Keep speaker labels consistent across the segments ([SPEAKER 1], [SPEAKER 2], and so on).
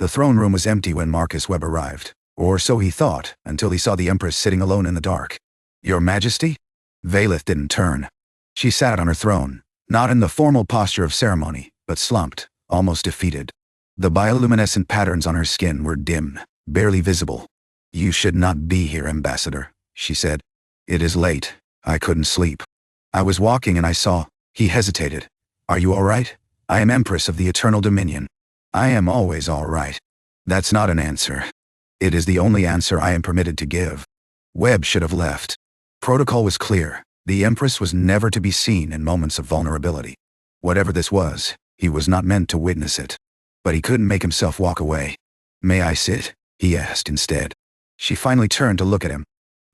[SPEAKER 1] The throne room was empty when Marcus Webb arrived, or so he thought, until he saw the Empress sitting alone in the dark. "Your Majesty?" Vaelith didn't turn. She sat on her throne, not in the formal posture of ceremony, but slumped, almost defeated. The bioluminescent patterns on her skin were dim, barely visible. "You should not be here, Ambassador," she said. "It is late. I couldn't sleep. I was walking and I saw—" He hesitated. "Are you all right? I am Empress of the Eternal Dominion." "I am always all right." "That's not an answer. It is the only answer I am permitted to give." Webb should have left. Protocol was clear. The Empress was never to be seen in moments of vulnerability. Whatever this was, he was not meant to witness it. But he couldn't make himself walk away. "May I sit?" he asked instead. She finally turned to look at him.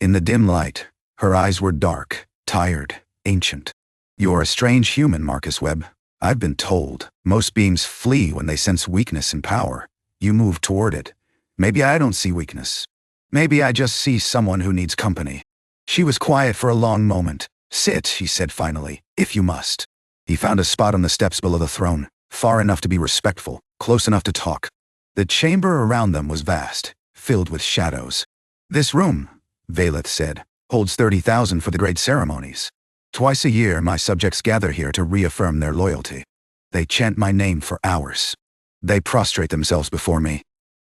[SPEAKER 1] In the dim light, her eyes were dark, tired, ancient. "You're a strange human, Marcus Webb. I've been told most beings flee when they sense weakness in power. You move toward it. Maybe I don't see weakness. Maybe I just see someone who needs company." She was quiet for a long moment. "Sit," she said finally, "if you must." He found a spot on the steps below the throne, far enough to be respectful, close enough to talk. The chamber around them was vast, filled with shadows. "This room," Vaelith said, "holds 30,000 for the great ceremonies. Twice a year my subjects gather here to reaffirm their loyalty. They chant my name for hours. They prostrate themselves before me.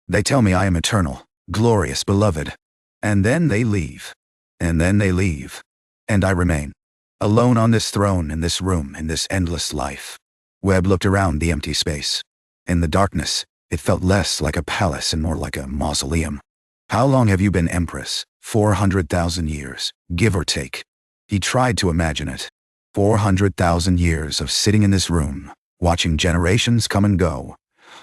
[SPEAKER 1] They tell me I am eternal, glorious, beloved. And then they leave. And then they leave. And I remain. Alone on this throne, in this room, in this endless life." Webb looked around the empty space. In the darkness, it felt less like a palace and more like a mausoleum. "How long have you been Empress?" 400,000 years, give or take. He tried to imagine it. 400,000 years of sitting in this room, watching generations come and go,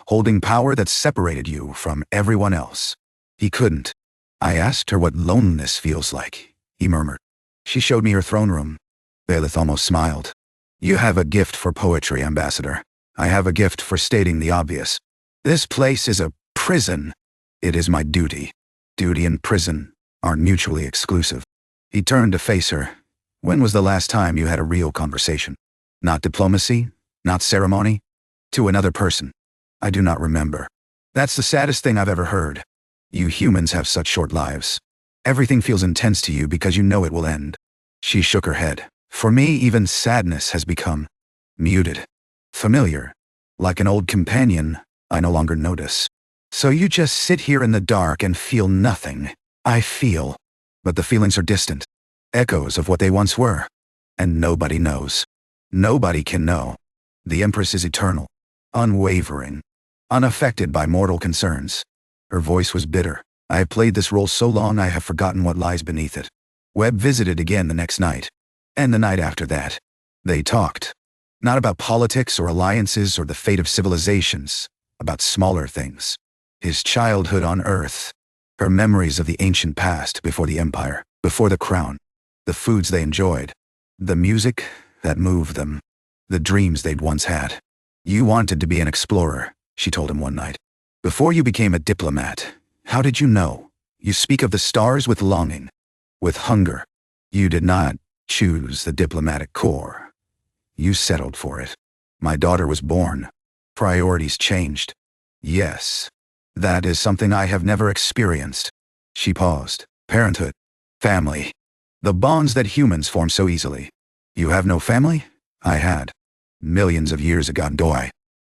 [SPEAKER 1] holding power that separated you from everyone else. He couldn't. "I asked her what loneliness feels like," he murmured. "She showed me her throne room." Vaelith almost smiled. "You have a gift for poetry, Ambassador. I have a gift for stating the obvious. This place is a prison. It is my duty. Duty and prison aren't mutually exclusive." He turned to face her. "When was the last time you had a real conversation? Not diplomacy, not ceremony? To another person?" "I do not remember." "That's the saddest thing I've ever heard. You humans have such short lives. Everything feels intense to you because you know it will end." She shook her head. "For me, even sadness has become muted. Familiar. Like an old companion, I no longer notice. So you just sit here in the dark and feel nothing." "I feel. But the feelings are distant. Echoes of what they once were. And nobody knows. Nobody can know. The Empress is eternal. Unwavering. Unaffected by mortal concerns." Her voice was bitter. "I have played this role so long I have forgotten what lies beneath it." Webb visited again the next night. And the night after that. They talked. Not about politics or alliances or the fate of civilizations. About smaller things. His childhood on Earth. Her memories of the ancient past before the Empire, before the crown. The foods they enjoyed. The music that moved them. The dreams they'd once had. "You wanted to be an explorer," she told him one night. "Before you became a diplomat. How did you know? You speak of the stars with longing. With hunger. You did not choose the diplomatic corps. You settled for it. My daughter was born. Priorities changed. Yes. That is something I have never experienced." She paused. "Parenthood. Family. The bonds that humans form so easily. You have no family? I had. Millions of years ago.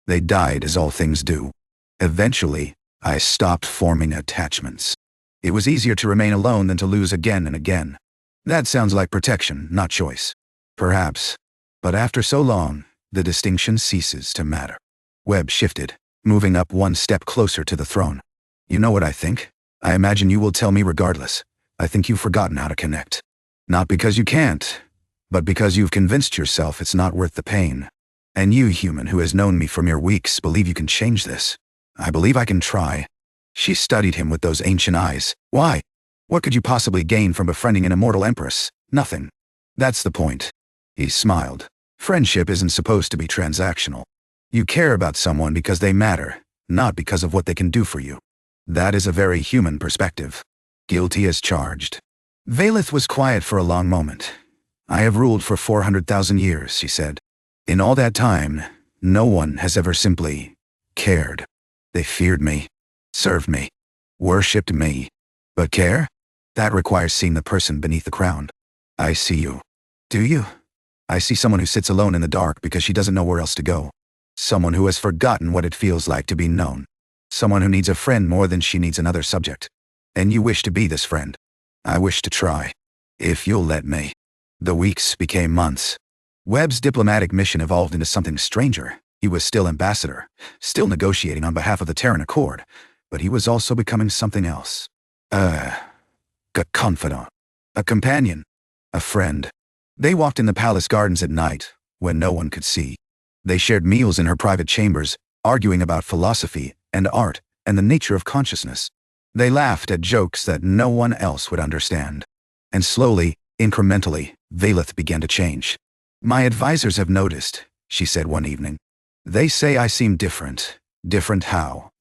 [SPEAKER 1] They died as all things do. Eventually, I stopped forming attachments. It was easier to remain alone than to lose again and again. That sounds like protection, not choice. Perhaps. But after so long, the distinction ceases to matter." Webb shifted, moving up one step closer to the throne. "You know what I think? I imagine you will tell me regardless. I think you've forgotten how to connect. Not because you can't, but because you've convinced yourself it's not worth the pain. And you, human who has known me for mere weeks, believe you can change this. I believe I can try." She studied him with those ancient eyes. "Why? What could you possibly gain from befriending an immortal empress? Nothing." "That's the point." He smiled. "Friendship isn't supposed to be transactional. You care about someone because they matter, not because of what they can do for you. That is a very human perspective. Guilty as charged." Vaelith was quiet for a long moment. "I have ruled for 400,000 years," she said. "In all that time, no one has ever simply cared. They feared me. served me, worshipped me. But care? That requires seeing the person beneath the crown. I see you. Do you? I see someone who sits alone in the dark because she doesn't know where else to go. Someone who has forgotten what it feels like to be known. Someone who needs a friend more than she needs another subject. And you wish to be this friend. I wish to try. If you'll let me. The weeks became months. Webb's diplomatic mission evolved into something stranger. He was still ambassador, still negotiating on behalf of the Terran Accord, but he was also becoming something else. A confidant. A companion. A friend. They walked in the palace gardens at night, when no one could see. They shared meals in her private chambers, arguing about philosophy and art and the nature of consciousness. They laughed at jokes that no one else would understand. And slowly, incrementally, Vaelith began to change. My advisors have noticed, she said one evening. They say I seem different. Different how?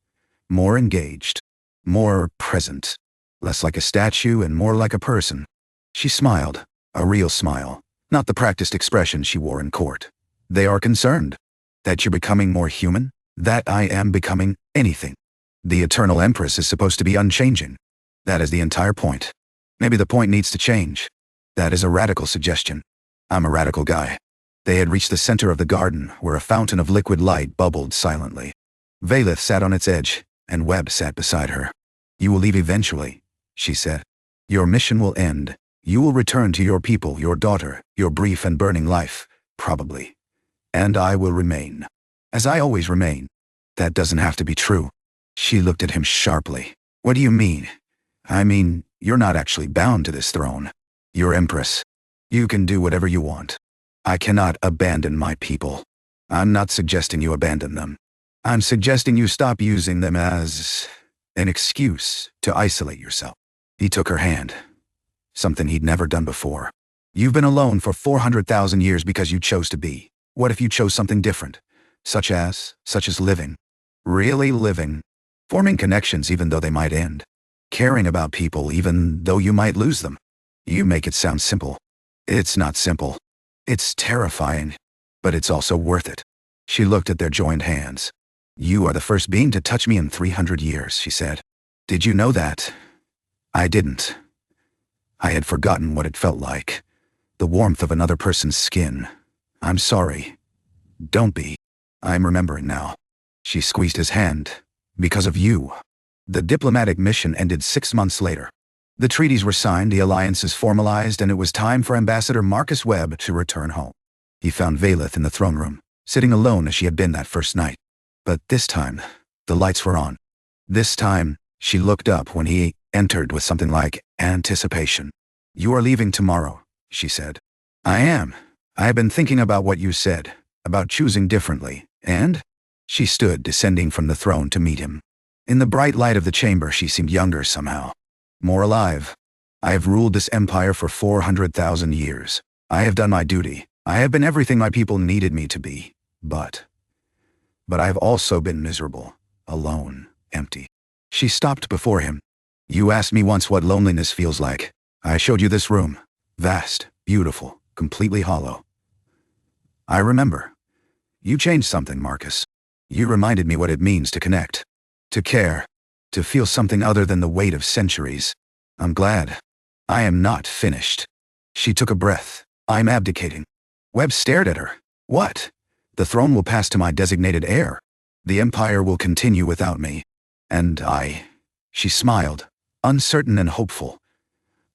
[SPEAKER 1] More engaged. More present. Less like a statue and more like a person. She smiled, a real smile, not the practiced expression she wore in court. They are concerned. That you're becoming more human? That I am becoming anything. The eternal Empress is supposed to be unchanging. That is the entire point. Maybe the point needs to change. That is a radical suggestion. I'm a radical guy. They had reached the center of the garden, where a fountain of liquid light bubbled silently. Vaelith sat on its edge, and Webb sat beside her. You will leave eventually, she said. Your mission will end. You will return to your people, your daughter, your brief and burning life, probably. And I will remain. As I always remain. That doesn't have to be true. She looked at him sharply. What do you mean? I mean, you're not actually bound to this throne. You're Empress. You can do whatever you want. I cannot abandon my people. I'm not suggesting you abandon them. I'm suggesting you stop using them as an excuse to isolate yourself. He took her hand. Something he'd never done before. You've been alone for 400,000 years because you chose to be. What if you chose something different? Such as living. Really living. Forming connections even though they might end. Caring about people even though you might lose them. You make it sound simple. It's not simple. It's terrifying. But it's also worth it. She looked at their joined hands. You are the first being to touch me in 300 years, she said. Did you know that? I didn't. I had forgotten what it felt like. The warmth of another person's skin. I'm sorry. Don't be. I'm remembering now. She squeezed his hand. Because of you. The diplomatic mission ended 6 months later. The treaties were signed, the alliances formalized, and it was time for Ambassador Marcus Webb to return home. He found Vaelith in the throne room, sitting alone as she had been that first night. But this time, the lights were on. This time, she looked up when he entered with something like anticipation. You are leaving tomorrow, she said. I am. I have been thinking about what you said, about choosing differently, and? She stood, descending from the throne to meet him. In the bright light of the chamber, she seemed younger somehow. More alive. I have ruled this empire for 400,000 years. I have done my duty. I have been everything my people needed me to be. But I have also been miserable, alone, empty. She stopped before him. You asked me once what loneliness feels like. I showed you this room. Vast, beautiful, completely hollow. I remember. You changed something, Marcus. You reminded me what it means to connect. To care. To feel something other than the weight of centuries. I'm glad. I am not finished. She took a breath. I'm abdicating. Webb stared at her. What? The throne will pass to my designated heir. The empire will continue without me. And I. She smiled, uncertain and hopeful.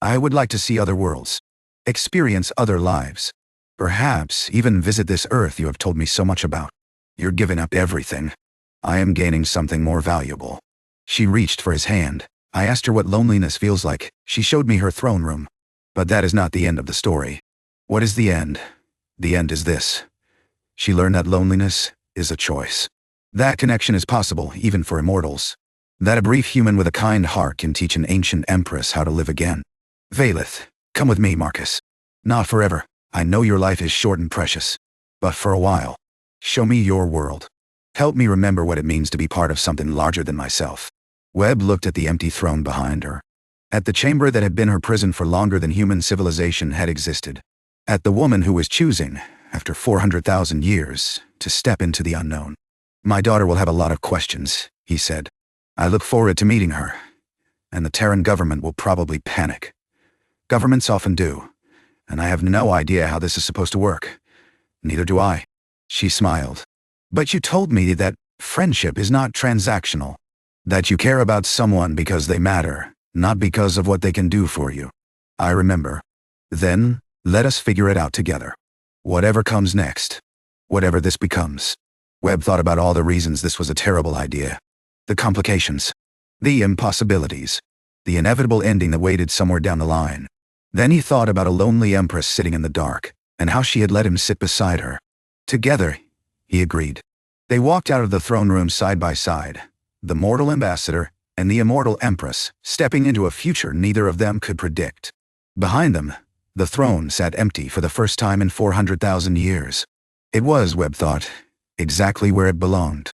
[SPEAKER 1] I would like to see other worlds. Experience other lives. Perhaps even visit this earth you have told me so much about. You're giving up everything. I am gaining something more valuable. She reached for his hand. I asked her what loneliness feels like. She showed me her throne room. But that is not the end of the story. What is the end? The end is this. She learned that loneliness is a choice. That connection is possible even for immortals. That a brief human with a kind heart can teach an ancient empress how to live again. Vaelith, come with me, Marcus. Not forever. I know your life is short and precious. But for a while. Show me your world. Help me remember what it means to be part of something larger than myself. Webb looked at the empty throne behind her. At the chamber that had been her prison for longer than human civilization had existed. At the woman who was choosing, after 400,000 years, to step into the unknown. My daughter will have a lot of questions, he said. I look forward to meeting her, and the Terran government will probably panic. Governments often do, and I have no idea how this is supposed to work. Neither do I. She smiled. But you told me that friendship is not transactional. That you care about someone because they matter, not because of what they can do for you. I remember. Then, let us figure it out together. Whatever comes next. Whatever this becomes. Webb thought about all the reasons this was a terrible idea. The complications. The impossibilities. The inevitable ending that waited somewhere down the line. Then he thought about a lonely empress sitting in the dark, and how she had let him sit beside her. Together, he agreed. They walked out of the throne room side by side, the mortal ambassador and the immortal empress, stepping into a future neither of them could predict. Behind them, the throne sat empty for the first time in 400,000 years. It was, Webb thought, exactly where it belonged.